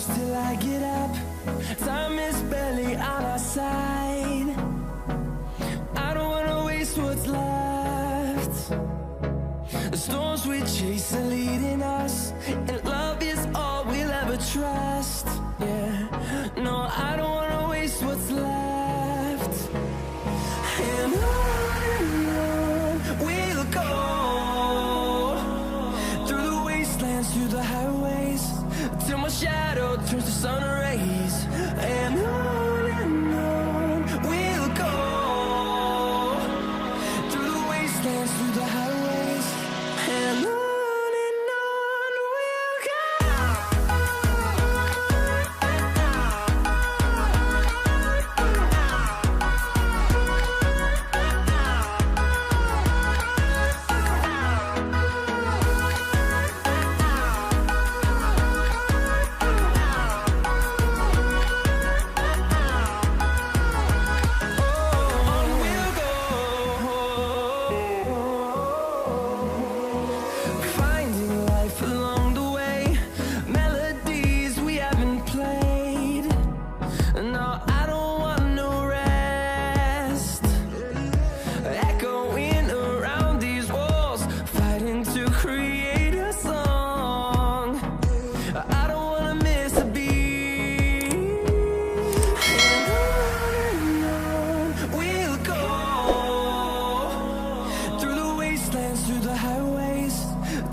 close till I get up. Time is barely on our side. I don't wanna waste what's left. The storms we chase are leading us, and love is all we'll ever trust. Yeah, no, I don't wanna waste what's left. And on we'll go, through the wastelands, through the highways, till my shadow turns to sun rays. And on we'll go, through the wastelands, through the highways, and on we'll go. Through the highways,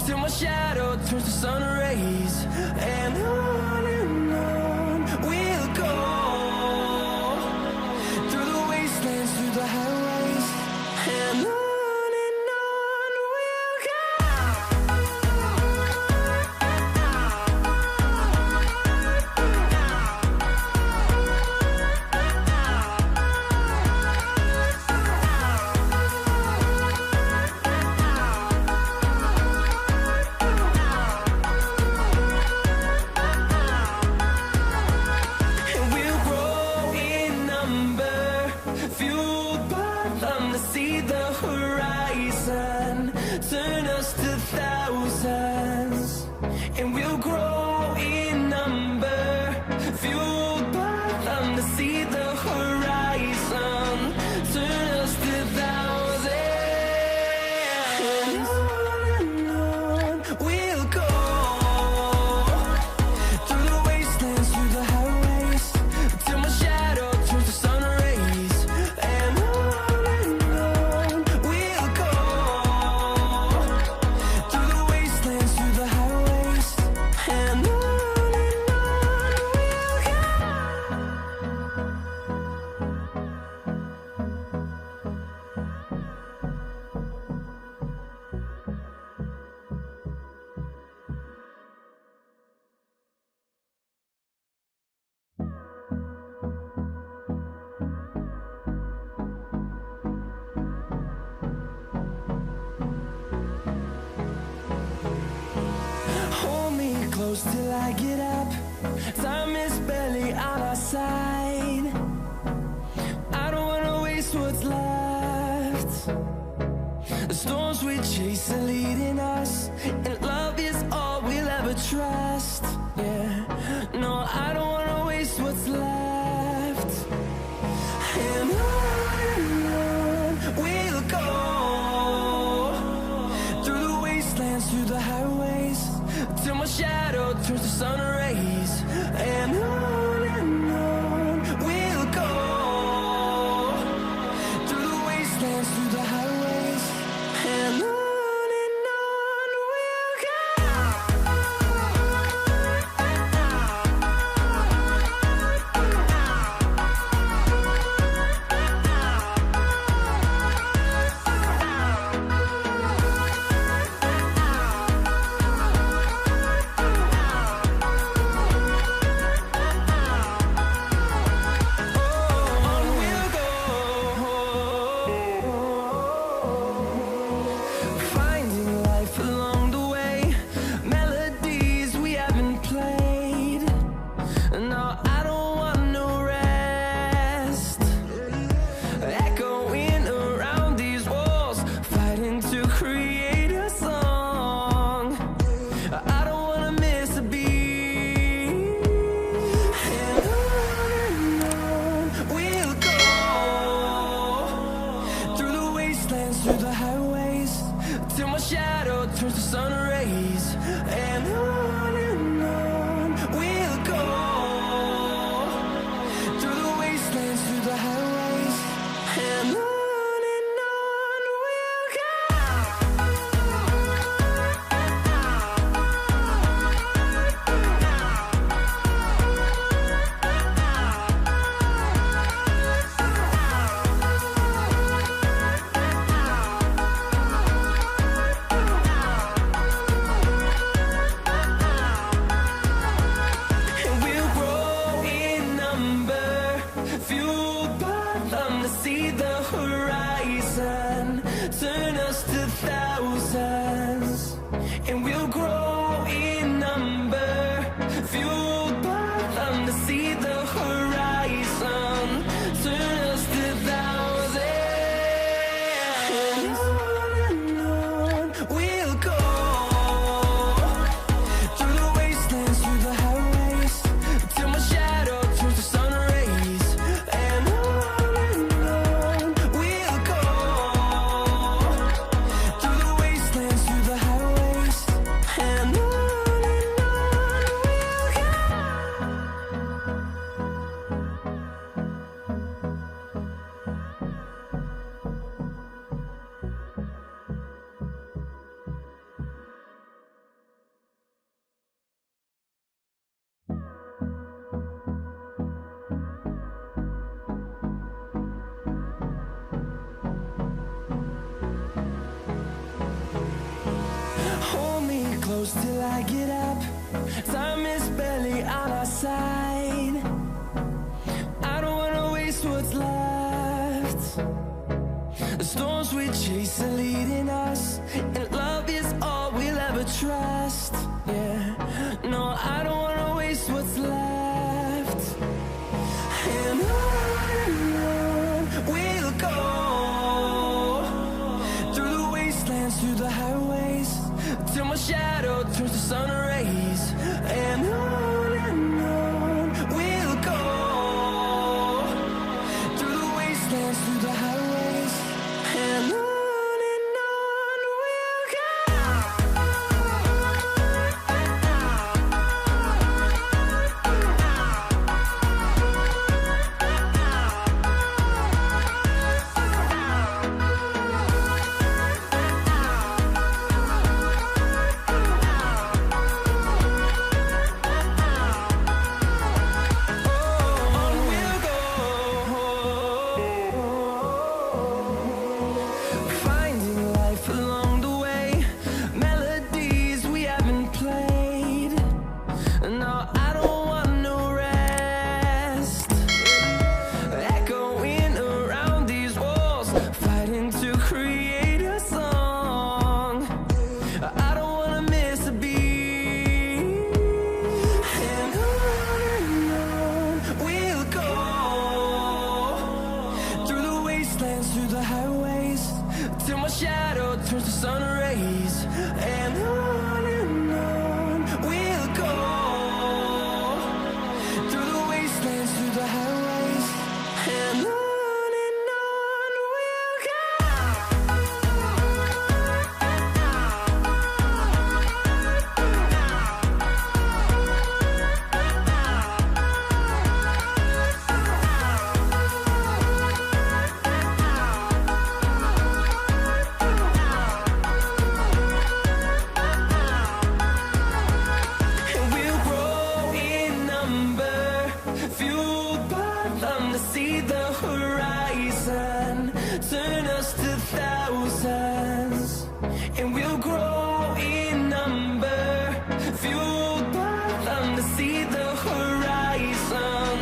till my shadow turns to sun rays. And on we'll go, through the wastelands, through the highways, and on we'll go. Turn us to thousands, and we'll grow in number, fueled by them to see the horizon. Turn us to thousands, and on we'll go, through the wastelands, through the highways, till my shadow turns to sun rays. And on we'll go, through the wastelands, through the highways, and on we'll go. Hold me close till I get up. Time is barely on our side. I don't wanna waste what's left. The storms we chase are leading us, and love is all we'll ever trust. Yeah, no, I don't wanna waste what's left. And on we'll go, through the wastelands, through the highways, till my shadow turns to sun rays. And on we'll go, through the wastelands, through the highways, and on we'll go. fueled by them to see the horizon, turn us to thousands, and we'll grow in number. Fueled by them to see the horizon, turn us to thousands, and on we'll go, through the wastelands, through the highways, till my shadow turns to sun rays. And on we'll go, through the wastelands, through the highways, and on we'll go. Hold me close till I get up. Time is barely on our side. I don't wanna waste what's left. The storms we chase are leading us, and love is all we'll ever trust. Yeah, no, I don't wanna waste what's left. And on we'll go, through the wastelands, through the highways, till my shadow turns to sun rays. And on we'll go, through the wastelands, through the highways, and on we'll go. Finding life along the way, melodies we haven't played. No, I don't want no rest. Echoing around these walls, fighting to create a song. I don't wanna miss a beat. And on we'll go, through the wastelands, through the highways, till my shadow turns to sun rays. And on we'll go, through the wastelands, through the highways, and on we'll go. And we'll grow in number, fueled by them to see the horizon, turn us to thousands, and we'll grow in number, fueled by them to see the horizon,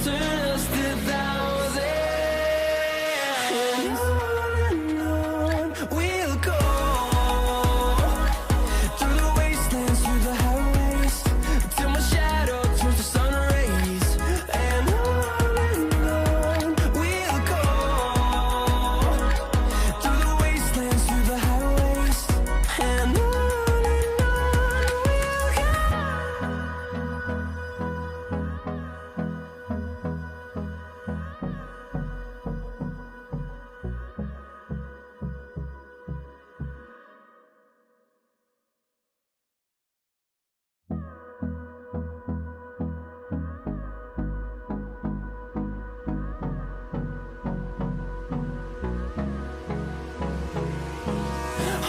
turn us to thousands, and on we'll go, through the wastelands, through the highways, till my shadow turns to sun rays. And on we'll go, through the wastelands, through the highways, and on we'll go.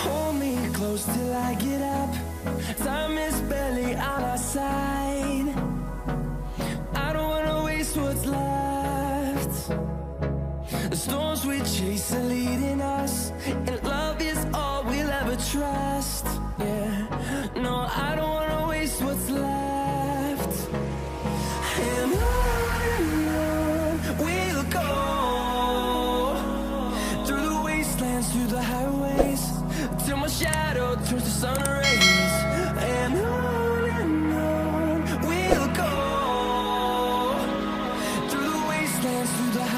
Hold me close till I get up. Time is barely on our side. I don't wanna waste what's left. The storms we chase are leading us, and love is all we'll ever trust. Yeah, no, I don't wanna waste what's left. And on we'll dance through the